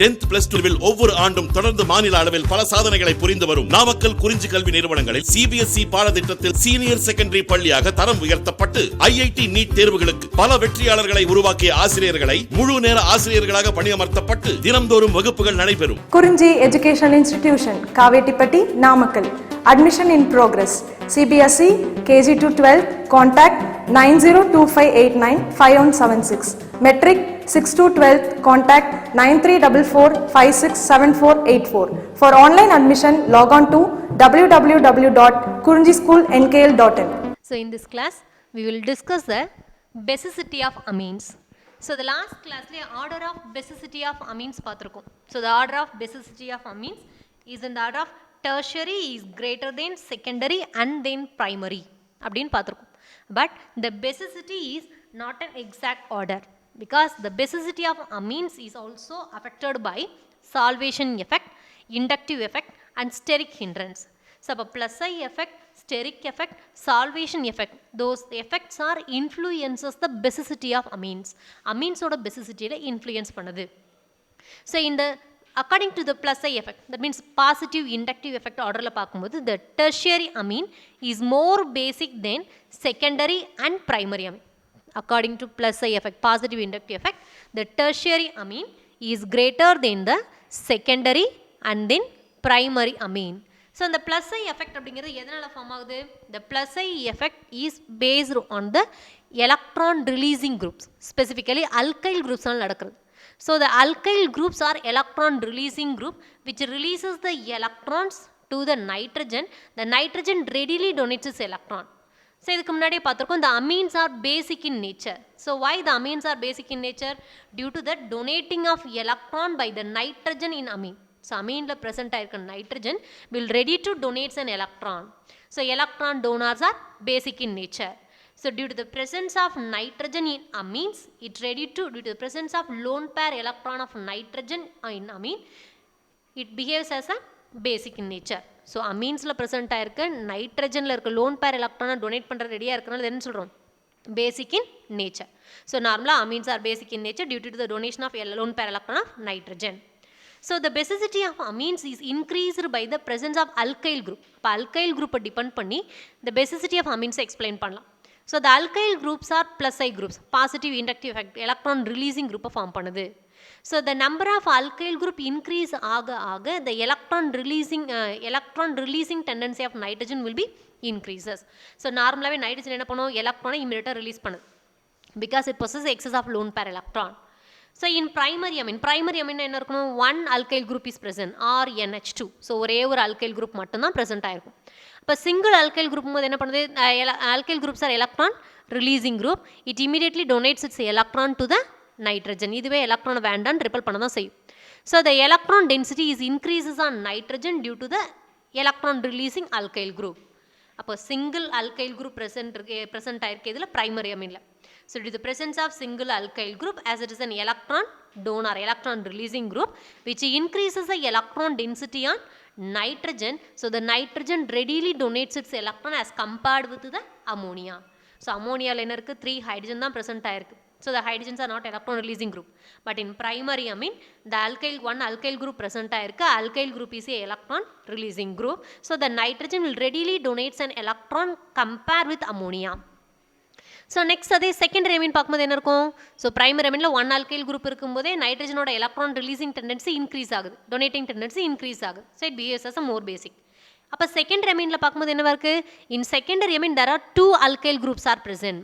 10th plus 2 ஒவ்வொரு ஆண்டும் தொடர்ந்து மாநில அளவில் பல சாதனைகளை புரிந்து வரும் நாமக்கல் குறிஞ்சி கல்வி நிறுவனங்களில் சிபிஎஸ்இ பாடத்திட்டத்தில் சீனியர் செகண்டரி பள்ளியாக தரம் உயர்த்தப்பட்டு ஐஐடி நீட் தேர்வுகளுக்கு பல வெற்றியாளர்களை உருவாக்கிய ஆசிரியர்களை முழு நேர ஆசிரியர்களாக பணியமர்த்தப்பட்டு தினம்தோறும் வகுப்புகள் நடைபெறும். குறிஞ்சி educational institution, Kavettipatti, Namakkal. Admission in progress. CBSE KG to 12. Contact 9025895176. Metric 6 to 12. Contact 9344567484. For online admission, log on to www.kurinjischoolnkl.in. So in this class, we will discuss the basicity of amines. So the last class, order of basicity of amines பார்த்திருக்கோம். So the order of basicity of amines is in the order of tertiary is greater than secondary and then primary அப்படின்னு பார்த்திருக்கோம். But the basicity is not an exact order because the basicity of amines is also affected by solvation effect, inductive effect and steric hindrance. So plus I effect, steric effect, solvation effect, those effects are influences the basicity of amines. Amines oda basicity la influence பண்ணுது. So in the according to the plus I effect, that means positive inductive effect order la பார்க்கும்போது the tertiary amine is more basic than secondary and primary amine. According to plus I effect, positive inductive effect, the tertiary amine is greater than the secondary and then primary amine. So the plus I effect அப்படிங்கிறது எதனால form ஆகுது? The plus I effect is based on the electron releasing groups, specifically alkyl groups all நடக்கிறது. So the alkyl groups are electron releasing group which releases the electrons to the nitrogen. The nitrogen readily donates its electron. So இதுக்கு முன்னாடியே பார்த்திருக்கோம், the amines are basic in nature. So why the amines are basic in nature? Due to the donating of electron by the nitrogen in amine. So amine la present ஆயிருக்க nitrogen will ready to donate an electron. So electron donors are basic in nature. So due to the presence of nitrogen in amines, it ready to, due to the presence of lone pair electron of nitrogen in amine, it behaves as a basic in nature. So amines la present ஆயிருக்க nitrogen la இருக்க lone pair electron donate பண்ற ரெடியா இருக்கறனால என்ன சொல்றோம்? Basic in nature. So normally amines are basic in nature due to the donation of lone pair electron of nitrogen. So the basicity of amines is increased by the presence of alkyl group. இப்போ alkyl group depend பண்ணி the basicity of amines explain பண்ணலாம். So the alkyl groups are plus I groups, positive inductive effect, electron releasing group form பண்ணுது. So the number of alkyl group increase ஆக the electron releasing tendency of nitrogen will be increases. So normally nitrogen என்ன பண்ணும்? electron immediately release பண்ணுது because it possesses excess of lone pair electron. So in primary amine என்ன இருக்கணும்? one alkyl group is present or NH2. So ஒரே ஒரு alkyl group மட்டும் தான் present ஆயிருக்கும். இப்போ single alkyl group போது என்ன பண்ணுது? alkyl groups are electron releasing group. It immediately donates its electron to the nitrogen. இதுவே electron வேண்டாம் repel பண்ண தான் செய்யும். So the electron density is increases on nitrogen due to the electron releasing alkyl group. அப்போ single alkyl group present ஆயிருக்கு இதில் primary amine. So due to the presence of single alkyl group as it is an electron donor, electron releasing group which increases the electron density on nitrogen. So the nitrogen readily donates its electron as compared with the ammonia. So ammonia la என்ன இருக்கு? 3 hydrogen தான் present ஆயிருக்கு. So the hydrogens are not electron releasing group. But in primary amine, the one alkyl group present ஆயிருக்கு. Alkyl group is a electron releasing group. So the nitrogen will readily donates an electron compared with ammonia. So next அதே secondary amine பார்க்கும்போது என்ன இருக்கும்? So primary aminல one alkyl group இருக்கும்போதே nitrogenோட electron releasing tendency increase ஆகுது, donating tendency increase ஆகுது. So it behaves as a more basic. அப்போ secondary aminல பார்க்கும்போது என்னவா இருக்கு? In secondary amine there are two alkyl groups are present.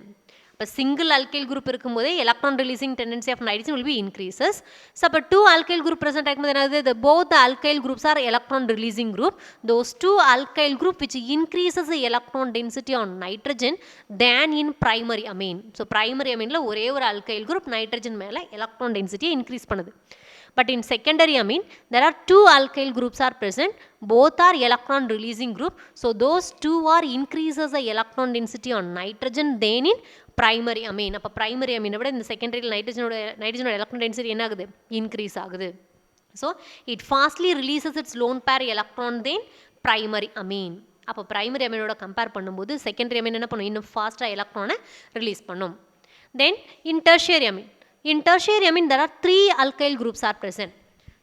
இப்போ single alkyl group இருக்கும்போதே electron releasing tendency of nitrogen will be increases. So அப்போ two alkyl group present ஆகும்போது என்னது? Both the alkyl groups are electron releasing group. Those two alkyl group which increases the electron density on nitrogen than in primary amine. So primary aminல ஒரே ஒரு alkyl group nitrogen மேல electron density increase பண்ணுது. But in secondary amine there are two alkyl groups are present, both are electron releasing group. So those two are increases the electron density on nitrogen than in primary amine. அப்போ primary amine விட இந்த secondary nitrogenோட electron density என்ன ஆகுது? Increase ஆகுது. So it fastly releases its lone pair electron than primary amine. அப்போ primary amine ஓட compare பண்ணும்போது secondary amine என்ன பண்ணும்? இன்னும் faster electron release பண்ணும். Then in tertiary amine, there are three alkyl groups are present.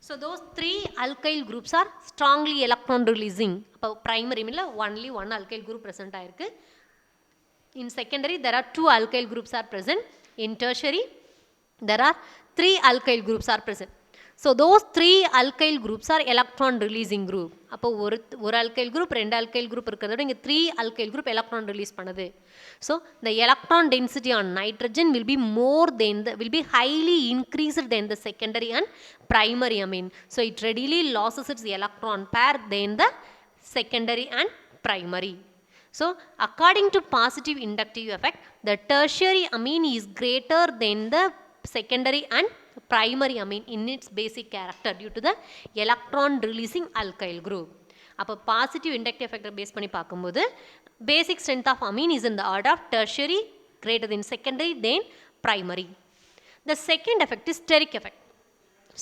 So those three alkyl groups are strongly electron releasing. அப்போ primary மீன்ல only one alkyl group present ஆயிருக்கு. In secondary there are two alkyl groups are present. In tertiary there are three alkyl groups are present. So those three alkyl groups are electron releasing group. அப்போ ஒரு alkyl group ரெண்டு alkyl group இருக்கிறத விட இங்க 3 alkyl group electron release பண்ணுது. So the electron density on nitrogen will be will be highly increased than the secondary and primary amine. So it readily loses its electron pair than the secondary and primary. So according to positive inductive effect, the tertiary amine is greater than the secondary and primary amine in its basic character due to the electron releasing alkyl group. அப்போ positive inductive effect base பண்ணி பார்க்கும்போது basic strength of amine is in the order of tertiary greater than secondary than primary. The second effect is steric effect.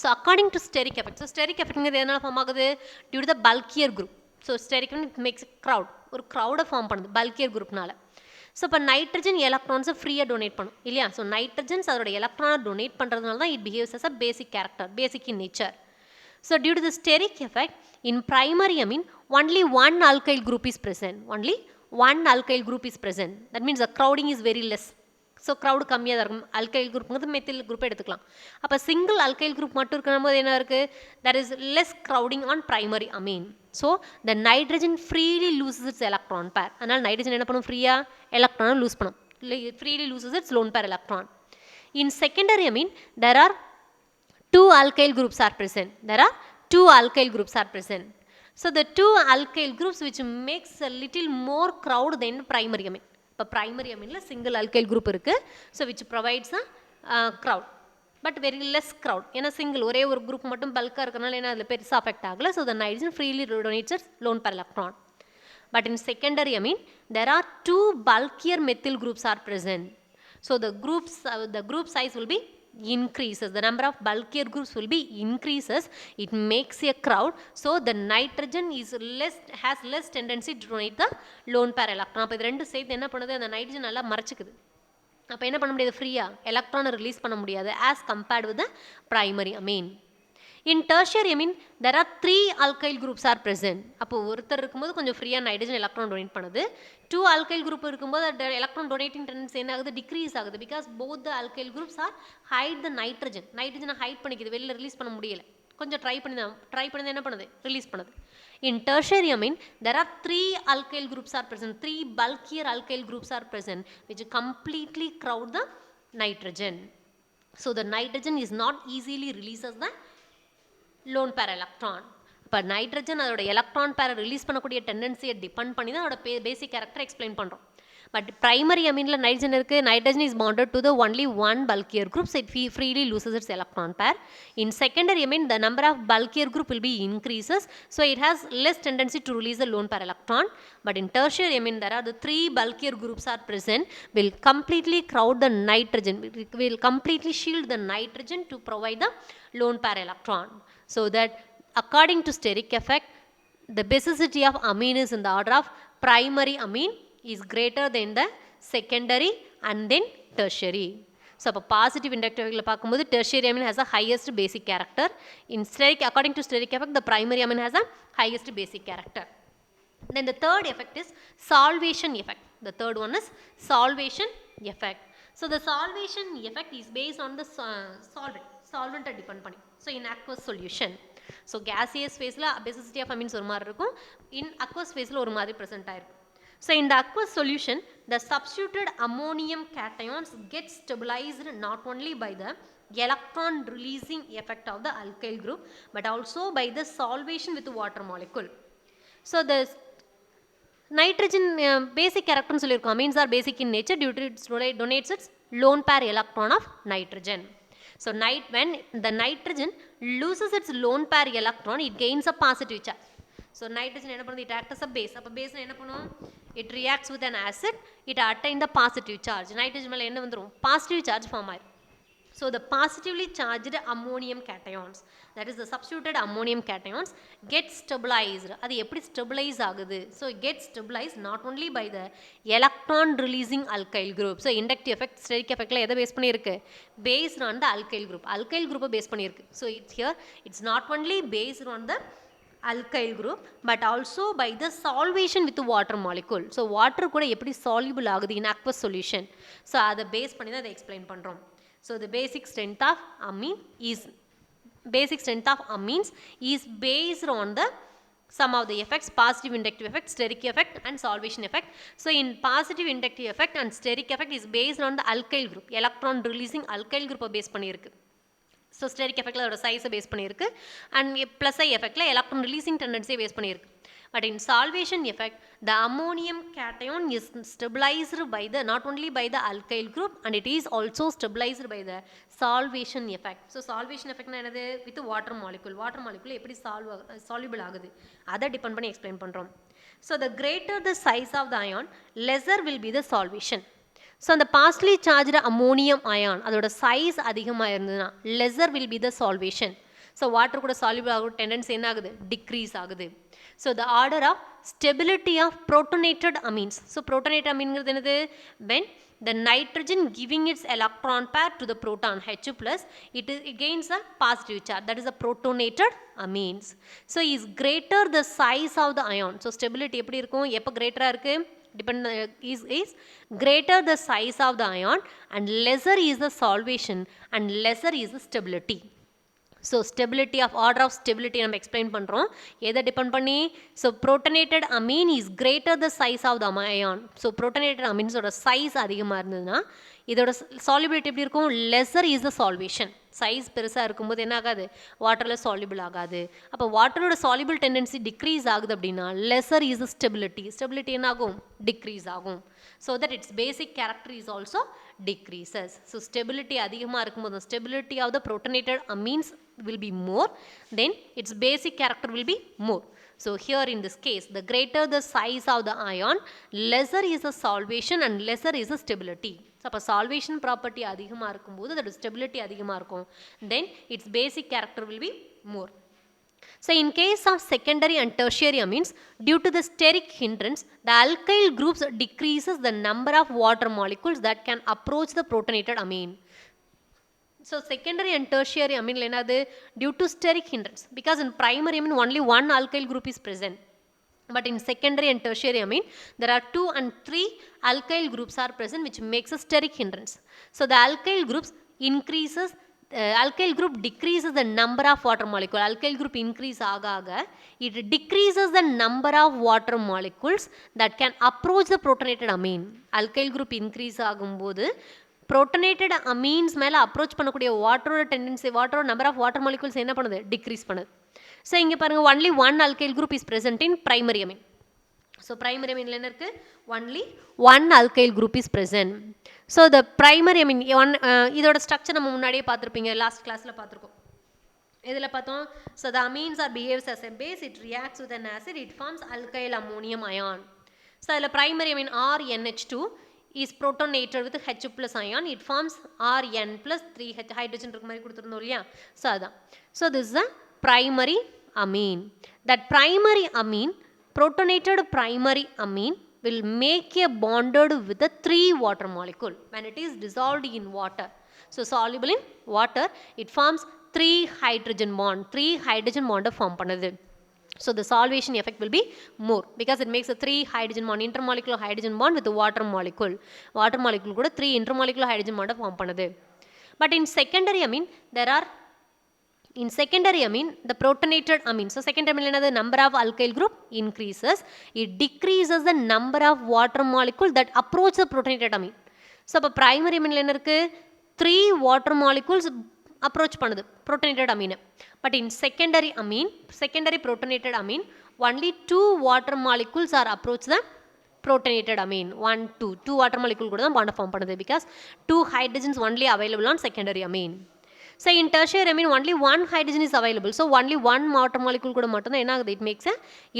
So according to steric effect, so steric effect எதனால form ஆகுது? Due to the bulkier group. So steric effect makes a crowd, ஒரு crowd form பண்ணுது bulkier groupனால. So இப்போ nitrogen எலக்ட்ரான்ஸை ஃப்ரீயாக donate பண்ணும் இல்லையா? So nitrogens அதோட எலக்ட்ரானை டொனேட் பண்ணுறதுனால தான் it behaves as a basic character, basic in nature. So due to the steric effect in primary amine only one alkyl group is present. Only one alkyl group is present. That means the crowding is very less. So crowd கம்மியாக தான் இருக்கும். Alkyl குரூப்ங்கிறது methyl group எடுத்துக்கலாம். அப்போ single alkyl group மட்டும் இருக்கிற போது என்ன இருக்குது? That is less crowding on primary amine. So the nitrogen freely loses it's electron பேர். அதனால் நைட்ரஜன் என்ன பண்ணும்? ஃப்ரீயாக எலக்ட்ரானை லூஸ் பண்ணும். Freely loses it's loan pair electron. In secondary amine there are two alkyl groups are present. There are two alkyl groups are present. So the two alkyl groups which makes a little more crowd than primary amine. இப்போ primary அமீனில் single alkyl group இருக்குது. So which provides a crowd but very less crowd. ஏன்னா single ஒரே ஒரு group மட்டும் பல்காக இருக்கிறனால ஏன்னா அதில் பெருசாக அஃபெக்ட் ஆகலை. So the nitrogen freely donates it's loan pair electron. But in secondary amine there are two bulkier methyl groups are present. So the group size will be increases. The number of bulkier groups will be increases. It makes a crowd. So the nitrogen is has less tendency to donate the lone pair electron. அப்போ இது ரெண்டு சேர்த்து என்ன பண்ணுது? அந்த nitrogen நல்லா மறைச்சிக்குது. அப்போ என்ன பண்ண முடியாது? ஃப்ரீயாக எலக்ட்ரானை ரிலீஸ் பண்ண முடியாது as compared with the primary amine. In tertiary amine there are three alkyl groups are present. அப்போ ஒருத்தர் இருக்கும்போது கொஞ்சம் ஃப்ரீயாக நைட்ரஜன் எலக்ட்ரான் டொனேட் பண்ணுது. டூ alkyl group இருக்கும்போது எலக்ட்ரான் டொனேட்டிங் டெண்டன்சி என்ன ஆகுது? டிக்ரீஸ் ஆகுது. Because both the alkyl groups are hide the nitrogen. நைட்ரஜனை ஹைட் பண்ணிக்குது, வெளியில் ரிலீஸ் பண்ண முடியல. கொஞ்சம் ட்ரை பண்ணி என்ன பண்ணுது? ரிலீஸ் பண்ணுது. In tertiary amine there are three alkyl groups are present. Three bulkier alkyl groups are present which completely crowd the nitrogen. So the nitrogen is not easily releases the loan pair electron. இப்போ nitrogen அதோட electron பேரை release பண்ணக்கூடிய டெண்டன்சியை depend பண்ணி தான் அதோட பேசிக் character explain பண்ணுறோம். But primary அமீனில் nitrogen இருக்குது. Nitrogen is bonded to the only one bulkier group, so it freely loses its electron pair. In secondary amine the number of bulkier group will be increases, so it has less tendency to release the lone pair electron. But in tertiary amine there are the three bulkier groups are present, will completely crowd the nitrogen, will completely shield the nitrogen to provide the lone pair electron. So that according to steric effect the basicity of amine is in the order of primary amine is greater than the secondary and then tertiary. So அப்போ positive inductive எஃபெக்டில் பார்க்கும்போது tertiary amine has a highest basic character. In steric, according to steric effect the primary amine has a highest basic character. Then the third effect is solvation effect. The third one is solvation effect. So the solvation effect is based on the solvent depend பண்ணி. So in aqueous solution, so gaseous phase la basicity of amines ஒரு மாதிரி இருக்கும். In aqueous phase la ஒரு மாதிரி present ஆயிருக்கும். So in the aqueous solution the substituted ammonium cations get stabilized not only by the electron releasing effect of the alkyl group but also by the solvation with the water molecule. So the nitrogen basic character னு சொல்லியிருக்கோம். amines are basic in nature due to its donates its lone pair electron of nitrogen. So when the nitrogen loses its lone pair electron it gains a positive charge. So nitrogen என்ன பண்ணுது? It acts as a base. அப்போ base என்ன பண்ணும்? It reacts with an acid, it attain the positive charge. nitrogen மேலே என்ன வந்துடும்? Positive charge form ஆயிரும். So the positively charged ammonium cations, that is the substituted ammonium cations, get stabilized. அது எப்படி stabilize ஆகுது? So it gets stabilized not only by the electron releasing alkyl group. So inductive effect, steric effectல எதை base பண்ணியிருக்கு? Based on the alkyl group. Alkyl group face பண்ணியிருக்கு. So it's here, it's not only based on the alkyl group but also by the solvation with the water molecule. So water கூட எப்படி soluble ஆகுது in aqueous solution. So அதை base பண்ணி தான் அதை explain பண்ணுறோம். So the basic strength of amines is based on the some of the effects, positive inductive effect, steric effect and solvation effect. So in positive inductive effect and steric effect is based on the alkyl group, electron releasing alkyl group face பண்ணியிருக்கு. So steric effectல அதோட size face பண்ணியிருக்கு and plus I effectல electron releasing tendency face பண்ணியிருக்கு. But in solvation effect, the ammonium cation is stabilized by the not only by the alkyl group and it is also stabilized by the solvation effect. So solvation effect na enadhu with the water molecule. Water molecule eppadi soluble agudhu adha depend panni explain pandrom. So the greater the size of the ion, lesser will be the solvation. So the partially charged ammonium ion adoda size adhigama irundhuna lesser will be the solvation. So water kuda soluble agu tendency enna agudhu decrease agudhu. So the order of stability of protonated amines. So protonated amine is when the nitrogen giving its electron pair to the proton H+, it gains a positive charge. That is a protonated amines. So is greater the size of the ion. So stability eppadi irukum? Eppa greater irukku? Is greater the size of the ion and lesser is the solvation and lesser is the stability. So stability of order of stability நம்ம explain பண்ணுறோம். எதை depend பண்ணி? So protonated amine is greater the size of the ion. So protonated amines ஓட size அதிகமாக இருந்ததுன்னா இதோட solubility எப்படி இருக்கும்? Lesser is the solvation. Size பெருசாக இருக்கும்போது என்ன ஆகாது? வாட்டரில் soluble ஆகாது. அப்போ வாட்டரோட soluble tendency decrease ஆகுது அப்படின்னா lesser is the stability. Stability என்ன ஆகும்? Decrease ஆகும். So that its basic character is also decreases. So stability அதிகமாக இருக்கும்போது stability of the protonated amines will be more, then its basic character will be more. So here in this case, the greater the size of the ion, lesser is the solvation and lesser is the stability. So அப்போ solvation property அதிகமாக இருக்கும்போது அதோட stability அதிகமாக இருக்கும், then its basic character will be more. So in case of secondary and tertiary amines, due to the steric hindrance, the alkyl groups decreases the number of water molecules that can approach the protonated amine. So secondary and tertiary amine enadhu due to steric hindrance, because in primary amine only one alkyl group is present. But in secondary and tertiary amine, there are 2 and 3 alkyl groups are present which makes a steric hindrance. So the alkyl groups increases, alkyl group decreases the number of water molecule. Alkyl group increase aga, it decreases the number of water molecules that can approach the protonated amine. Alkyl group increase ஆகும்போது protonated amines மேலே approach பண்ணக்கூடிய வாட்டரோட tendency, வாட்டரோட number of water molecules என்ன பண்ணுது? Degrees பண்ணுது. So இங்கே பாருங்கள், only one alkyl group is present in primary amine. So primary amine என்ன இருக்குது? Only one alkyl group is present. So the primary amine இதோட ஸ்ட்ரக்சர் நம்ம முன்னாடியே பார்த்துருப்பீங்க, லாஸ்ட் கிளாஸில் பார்த்துருக்கோம். இதில் பார்த்தோம், so the amines are behaves as a base, it reacts with an acid, it forms alkyl ammonium ion. So அதில் primary amine RNH2 is protonated with H plus ion, it forms Rn plus 3H, hydrogen இருக்க மாதிரி கொடுத்துருந்தோம் இல்லையா? So அதான். So this is a primary amine. That primary amine, protonated primary amine will make a bonded with a 3 water molecule when it is dissolved in water. So soluble in water, it forms 3 hydrogen bond, 3 hydrogen bond form பண்ணுது. So the solvation effect will be more because it makes a 3 hydrogen bond, intermolecular hydrogen bond with the water molecule. Water molecule கூட 3 intermolecular hydrogen bond form பண்ணுது. But in secondary amine, there are, in secondary amine, the protonated amine. So secondary amine another number of alkyl group increases, it decreases the number of water molecule that approach the protonated amine. So அப்போ primary amine என்ன இருக்கு? 3 water molecules approach பண்ணுது protonated amine. But in secondary amine, secondary protonated amine, only 2 water molecules are approach the protonated amine. 2 water molecule கூட தான் bond form பண்ணுது because 2 hydrogens only available on secondary amine. So in tertiary amine only 1 hydrogen is available. So only 1 water molecule கூட மட்டும் தான் என்ன ஆகுது? It makes a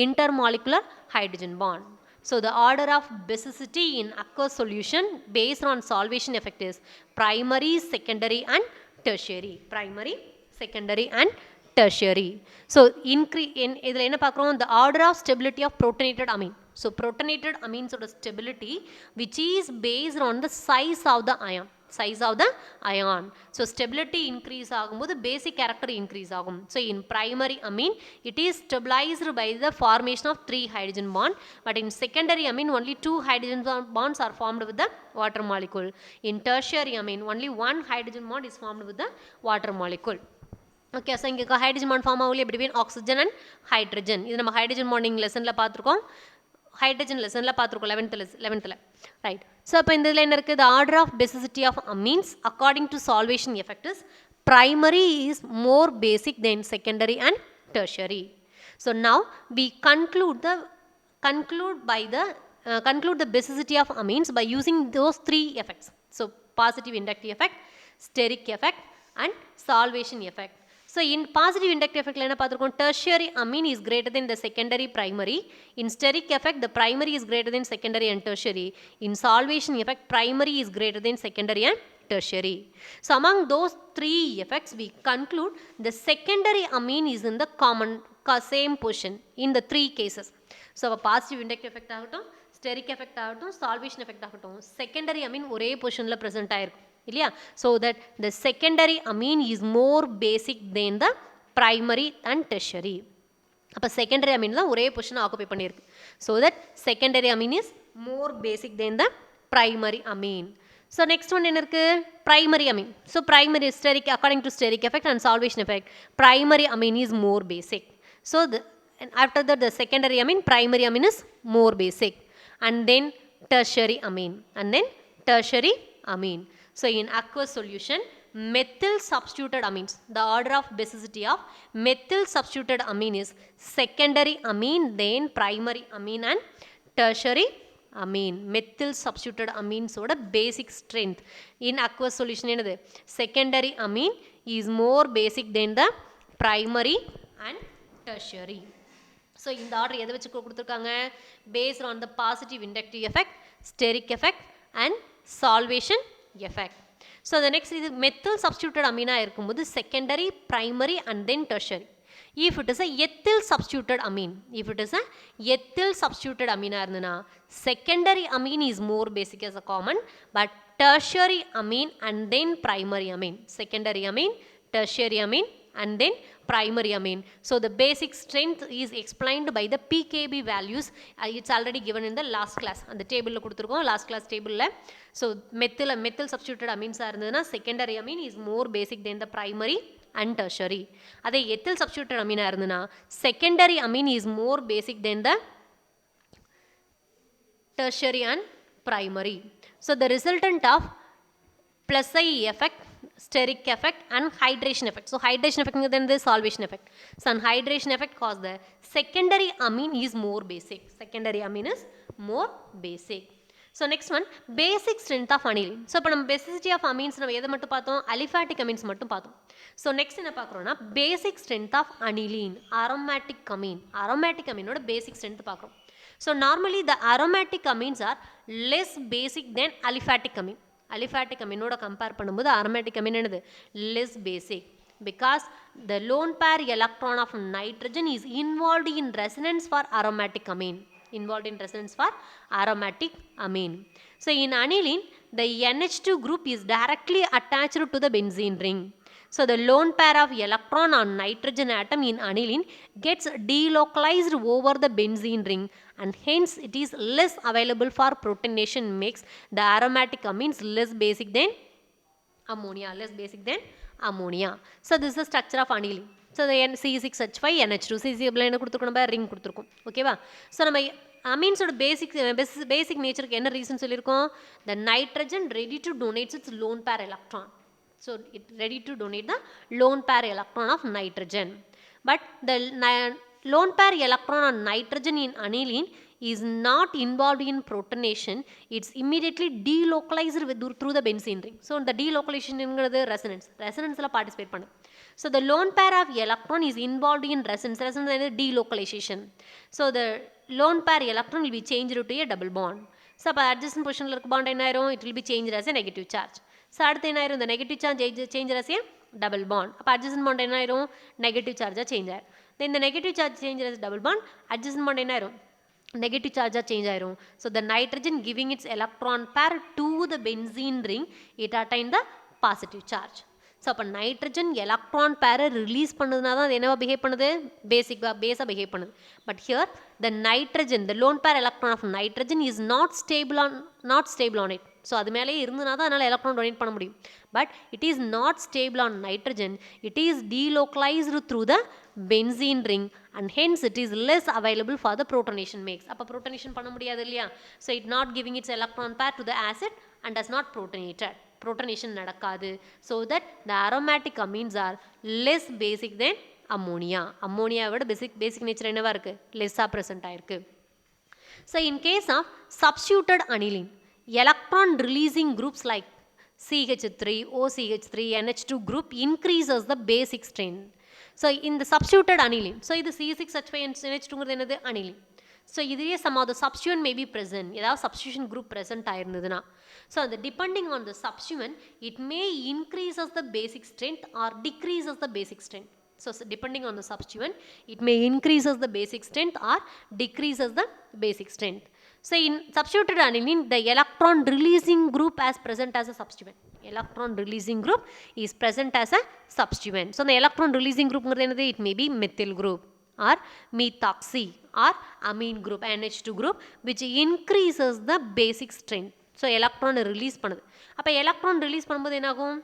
intermolecular hydrogen bond. So the order of basicity in aqueous solution based on solvation effect is primary, secondary and tertiary. Primary, secondary and tertiary. So இதில் என்ன பார்க்குறோம், the order of stability of protonated amine. So protonated amines ஓட stability which is based on the size of the ion. Size of the ion. So stability increase ஆகும்போது basic character increase ஆகும். So in primary amine it is stabilized by the formation of 3 hydrogen bond, but in secondary amine only 2 hydrogen bonds are formed with the water molecule. In tertiary amine only 1 hydrogen bond is formed with the water molecule. Okay, so இங்கே hydrogen bond form ஆகலையே between oxygen and hydrogen. இது நம்ம hydrogen bonding லெசனில் பார்த்துருக்கோம், hydrogen லெசனில் பார்த்துருக்கோம் 11th right. So அப்போ இந்த இதில் என்ன இருக்குது, the order of basicity of amines according to solvation effect is primary is more basic than secondary and tertiary. So now we conclude the basicity of amines by using those 3 effects. So positive inductive effect, steric effect and solvation effect. So in positive inductive effect என்ன பார்த்துருக்கோம், tertiary amine is greater than the secondary primary. In steric effect the primary is greater than secondary and tertiary. In solvation effect primary is greater than secondary and tertiary. So among those 3 effects we conclude the secondary amine is in the same position in the 3 cases. So positive inductive effect ஆகட்டும், steric effect ஆகட்டும், solvation effect ஆகட்டும், secondary amine ஒரே பொசிஷன்ல present ஆயிருக்கும் இல்லையா. So that the secondary amine is more basic than the primary and tertiary. அப்போ secondary amine தான் ஒரே பொசிஷனை ஆக்குபை பண்ணியிருக்கு. So that secondary amine is more basic than the primary amine. So next one என்ன இருக்கு, primary amine. So primary steric, according to steric effect and solvation effect, primary amine is more basic. So after that the secondary amine, primary amine is more basic, and then tertiary amine, and then tertiary amine. So in aqueous solution methyl substituted amines, the order of basicity of methyl substituted amine is secondary amine, then primary amine and tertiary amine. Methyl substituted amines oda basic strength in aqueous solution enadhu, secondary amine is more basic than the primary and tertiary. So இந்த order எதை வச்சு கொடுத்துருக்காங்க, based on the positive inductive effect, steric effect and solvation effect. So the next is methyl substituted amine இருக்கும்போது secondary, primary and then tertiary. If it is a ethyl substituted amine, இருந்ததுன்னா secondary amine is more basic as a common, but tertiary amine and then primary amine, secondary amine, tertiary amine and then primary amine. So the basic strength is explained by the pKb values. It's already given in the last class. And the table la kuduthirukkom, last class table la. So methyl substituted amines irundhaduna secondary amine is more basic than the primary and tertiary. Adhe ethyl substituted amine irundhaduna secondary amine is more basic than the tertiary and primary. So the resultant of plus I effect, steric effect and hydration effect. So hydration effect then the solvation effect. So hydration effect cause the secondary amine is more basic. Secondary amine is more basic. So next one, basic strength of aniline. So இப்போ நம்ம basicity of amines நம்ம எதை மட்டும் பார்த்தோம், aliphatic amines மட்டும் பார்த்தோம். So next என்ன பார்க்குறோம்னா basic strength of aniline, aromatic amine. Aromatic amine ஓட basic strength பார்க்குறோம். So normally the aromatic amines are less basic than aliphatic amine. Aliphatic amine ஓட compare பண்ணும்போது aromatic amine என்னது less basic, because the lone pair electron of nitrogen is involved in resonance for aromatic amine. So in aniline the NH2 group is directly attached to the benzene ring. So the lone pair of electron on nitrogen atom in aniline gets delocalized over the benzene ring, and hence it is less available for protonation, makes the aromatic amines less basic than ammonia. So this is the structure of aniline. So the C6H5 NH2, C6 என்ன கொடுத்துருக்கோம், நம்ம ring கொடுத்துருக்கோம். ஓகேவா. So நம்ம அமீன்ஸோட பேசிக் நேச்சருக்கு என்ன reason சொல்லியிருக்கோம், the nitrogen ready to donate its lone pair electron. So it ready to donate the lone pair electron of nitrogen, but the lone pair electron on nitrogen in aniline is not involved in protonation. It's immediately delocalized through the benzene ring. So the delocalization is resonance la participate pannu. So the lone pair of electron is involved in resonance is delocalization. So the lone pair electron will be changed to a double bond. So adjacent position bond it will be changed as a negative charge. So அடுத்து என்ன ஆயிரும், இந்த negative charge change as a double bond. அப்போ adjacent bond என்ன ஆயிரும், negative சார்ஜாக change ஆயிரும். இந்த negative charge change as double bond, adjacent bond என்ன ஆயிரும், நெகட்டிவ் சார்ஜாக சேஞ்ச் ஆயிரும். So the nitrogen giving it's electron பேர் to the benzene ring it attain the positive charge. So அப்போ நைட்ரஜன் எலக்ட்ரான் பேரை ரிலீஸ் பண்ணதுனா தான் அது என்னவா பிஹேவ் பண்ணுது, பேஸாக பிஹேவ் பண்ணுது. But here the nitrogen, the lone pair electron of nitrogen is not stable on it. So அது மேலே இருந்ததுனா தான் அதனால் எலக்ட்ரான் டொனேட் பண்ண முடியும். But it is not stable on nitrogen, it is delocalized through the benzene ring and hence it is less available for the protonation makes. அப்போ protonation பண்ண முடியாது இல்லையா. So it not giving its electron pair to the acid and does not protonated. Protonation நடக்காது. So that the aromatic amines are less basic than ammonia. ammonia விட basic nature என்னவா இருக்கு, less present ஆயிருக்கு. So in case of substituted aniline, electron releasing groups like CH3, OCH3, NH2 group increases the basic strength. So in the substituted aniline, so இது C6H5 and NH2 என்னது aniline. So இதுலேயே some of the substituent may be present, ஏதாவது substitution group present ஆயிருந்ததுன்னா. So the depending on the substituent, it may increases the basic strength or decreases the basic strength. So depending on the substituent, it may increases the basic strength or decreases the basic strength. So in substituted aniline, the electron releasing group as present as a substituent. Electron releasing group is present as a substituent. So the electron releasing group, it may be methyl group or methoxy or amine group, NH2 group, which increases the basic strength. So electron release பண்ணுது. அப்போ electron release பண்ணும்போது என்னாகும்,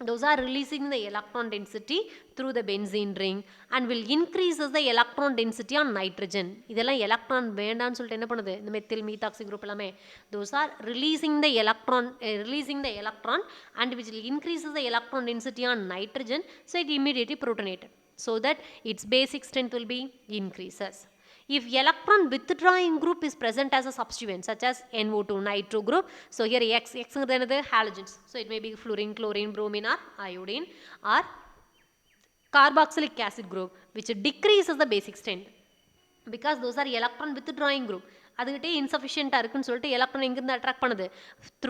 those are releasing the electron density through the benzene ring and will increases the electron density on nitrogen. இதெல்லாம் electron வேண்டான்னு சொல்லிட்டு என்ன பண்ணுது, இந்த மெத்தில் மீத்தாக்சி குரூப் எல்லாமே those are releasing the electron and which will increases the electron density on nitrogen, so it immediately protonated, so that its basic strength will be increases. If electron withdrawing group is present as a substituent such as NO2 nitro group, so here X is another halogens, so it may be fluorine, chlorine, bromine or iodine, or carboxylic acid group which decreases the basic strength because those are electron withdrawing group. அதுகிட்டே இன்சஃபிஷியண்ட்டாக இருக்குன்னு சொல்லிட்டு electron எங்கேருந்து attract பண்ணுது,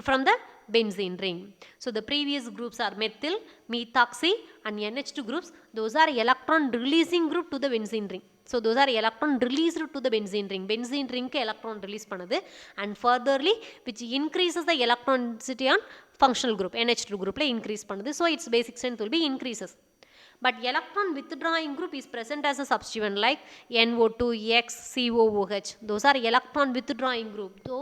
from the benzene ring. So the previous groups are methyl, methoxy and NH2 groups, those are electron releasing group to the benzene ring. So those are electron released to the benzene ring. Benzene ring க்கு electron release பண்ணுது and furtherly which increases the electron density on functional group, NH2 groupல increase பண்ணுது. So its basic strength will be increases. But electron withdrawing group is present as a substituent like NO2, X, COOH. Those are electron withdrawing group. So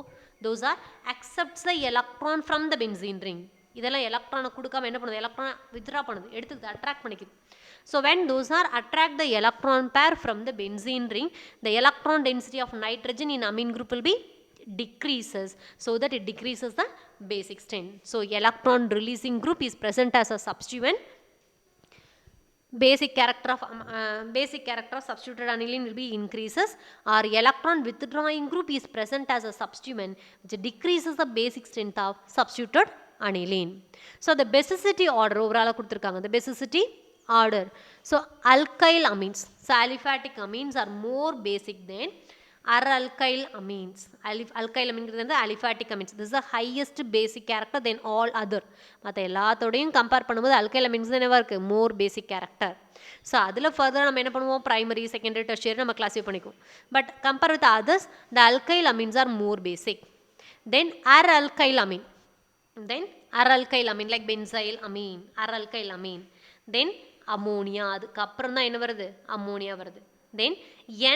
those are accepts the electron from the benzene ring. இதெல்லாம் எலக்ட்ரானை கொடுக்காம என்ன பண்ணுது, எலக்ட்ரானை withdraw பண்ணுது, எடுத்துக்குது, attract பண்ணிக்குது. So when those are attract the electron pair from the benzene ring, the electron density of nitrogen in amine group will be decreases, so that it decreases the basic strength. So electron releasing group is present as a substituent. Basic character of substituted aniline will be increases, or electron withdrawing group is present as a substituent which decreases the basic strength of substituted aniline. So the basicity order overall கொடுத்திருக்காங்க, the basicity order. So alkyl amines, so aliphatic amines are more basic than alkyl amines. Alkyl amines வந்து aliphatic amines. This is the highest basic character than all other. மற்ற எல்லாத்தோடையும் compare பண்ணும்போது alkyl amines தான் என்னவா இருக்குது, more basic character. So அதில் ஃபர்தராக நம்ம என்ன பண்ணுவோம், ப்ரைமரி, செகண்டரி, டெர்ஷியரி நம்ம கிளாஸிஃபை பண்ணிக்குவோம். But compare with others, the alkyl amines are more basic. Then alkyl amine. Then alkyl amine like benzyl amine, alkyl amine. Then ammonia, அதுக்கப்புறம் தான் என்ன வருது, அம்மோனியா வருது. Then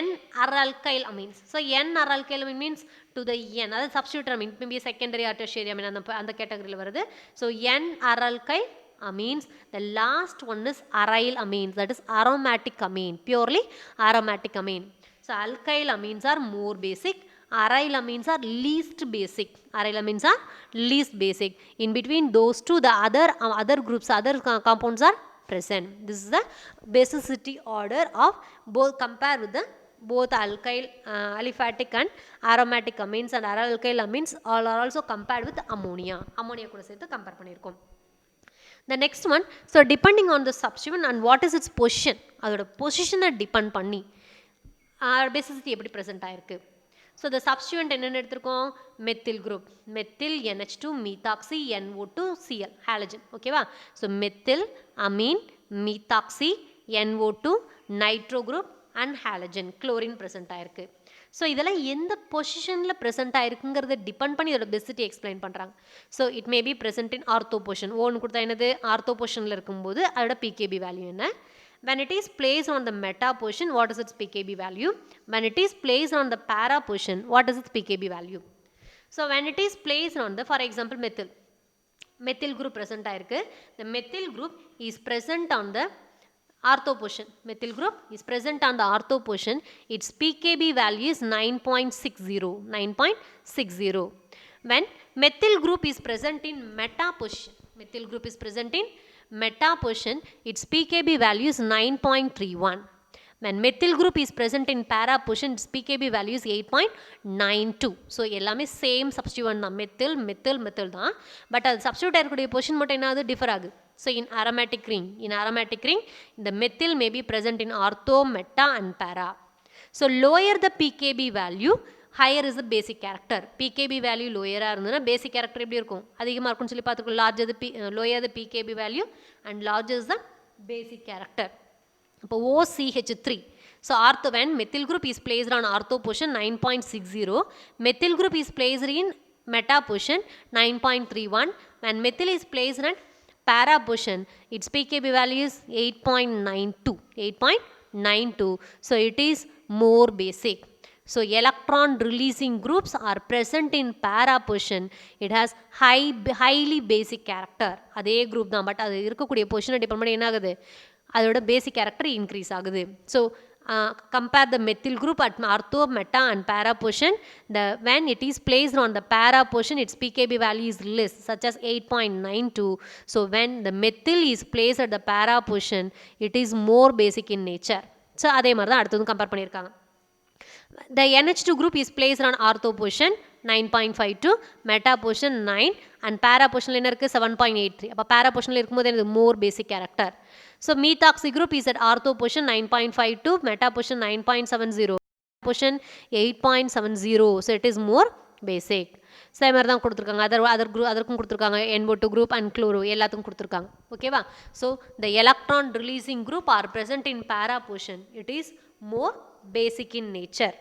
N-alkyl amines. So N-alkyl amine means to the N, அதாவது substituted amine, maybe secondary or tertiary amine அந்த கேட்டகரியில் வருது. So N-alkyl amines, the last one is aryl amines, that is aromatic amine, purely aromatic amine. So alkyl amines are more basic, aryl amines are least basic. Aryl amines are least basic. In between those two, the other groups, other compounds are present. This is the basicity order of both, compare with the both aliphatic and aromatic amines, and alkyl amines all are also compared with ammonia. Ammonia கூட சேர்த்து compare பண்ணியிருக்கோம். The next one, so depending on the substituent and what is its position, அதோட பொசிஷனை depend பண்ணி basicity எப்படி present ஆயிருக்கு. So the substituent என்னென்னு எடுத்திருக்கோம் methyl group methyl NH2 methoxy NO2 Cl halogen ஓகேவா so methyl amine methoxy NO2 nitro group and halogen chlorine present ஆயிருக்கு so இதெல்லாம் எந்த பொசிஷனில் ப்ரெசென்ட் ஆயிருக்குங்கிறத டிபெண்ட் பண்ணி இதோட பெசிட்டி எக்ஸ்பிளைன் பண்ணுறாங்க so it may be present in ortho position ஓன்னு கொடுத்தா என்னது ஆர்த்தோ பொசிஷனில் இருக்கும்போது அதோட பிகேபி வேல்யூ என்ன when it is placed on the meta position what is its pkb value when it is placed on the para position what is its pkb value so when it is placed on the for example methyl group present ஆயிருக்கு the methyl group is present on the ortho position methyl group is present on the ortho position its pkb value is 9.60 when methyl group is present in meta position methyl group is present in meta position its pkb value is 9.31 when methyl group is present in para position its pkb value is 8.92 so எல்லாமே same சப்ஸ்டிட்யூவன்ட் தான் methyl தான் but அது substitute ஆகக்கூடிய position மட்டும் என்ன ஆகுது differ ஆகுது so in aromatic ring the methyl may be present in ortho meta and para so lower the pkb value higher is the basic character pkb value lower இருந்ததுனா basic character எப்படி இருக்கும் அதிகமா இருக்கும்னு சொல்லி பார்த்துருக்கோம் lower the pkb value and larger is the basic character அப்போ OCH3 so ortho when methyl group is placed on ortho position 9.60 methyl group is placed in meta position 9.31 when methyl is placed at para position its pkb value is 8.92 so it is more basic so electron releasing groups are present in para position it has highly basic character அதே group தான் but அது இருக்கக்கூடிய பொசிஷனை depend பண்ணி என்ன ஆகுது அதோட basic character increase ஆகுது so compare the methyl group at ortho meta and para position when it is placed on the para position its pkb value is less such as 8.92 so when the methyl is placed at the para position it is more basic in nature so அதே மாதிரி தான் அடுத்ததும் compare பண்ணியிருக்காங்க the NH2 group is placed on ortho position 9.52 meta position 9 and para position என்ன இருக்கு 7.83 அப்ப para positionல இருக்கும்போது என்னது more basic character so methoxy group is at ortho position 9.52 meta position 9.70 position 8.70 so it is more basic சே மாதிரி தான் கொடுத்துருக்காங்க அதற்கும் கொடுத்துருக்காங்க NO2 group and chloro எல்லாத்துக்கும் கொடுத்துருக்காங்க ஓகேவா so the electron releasing group are present in para position it is more basic in nature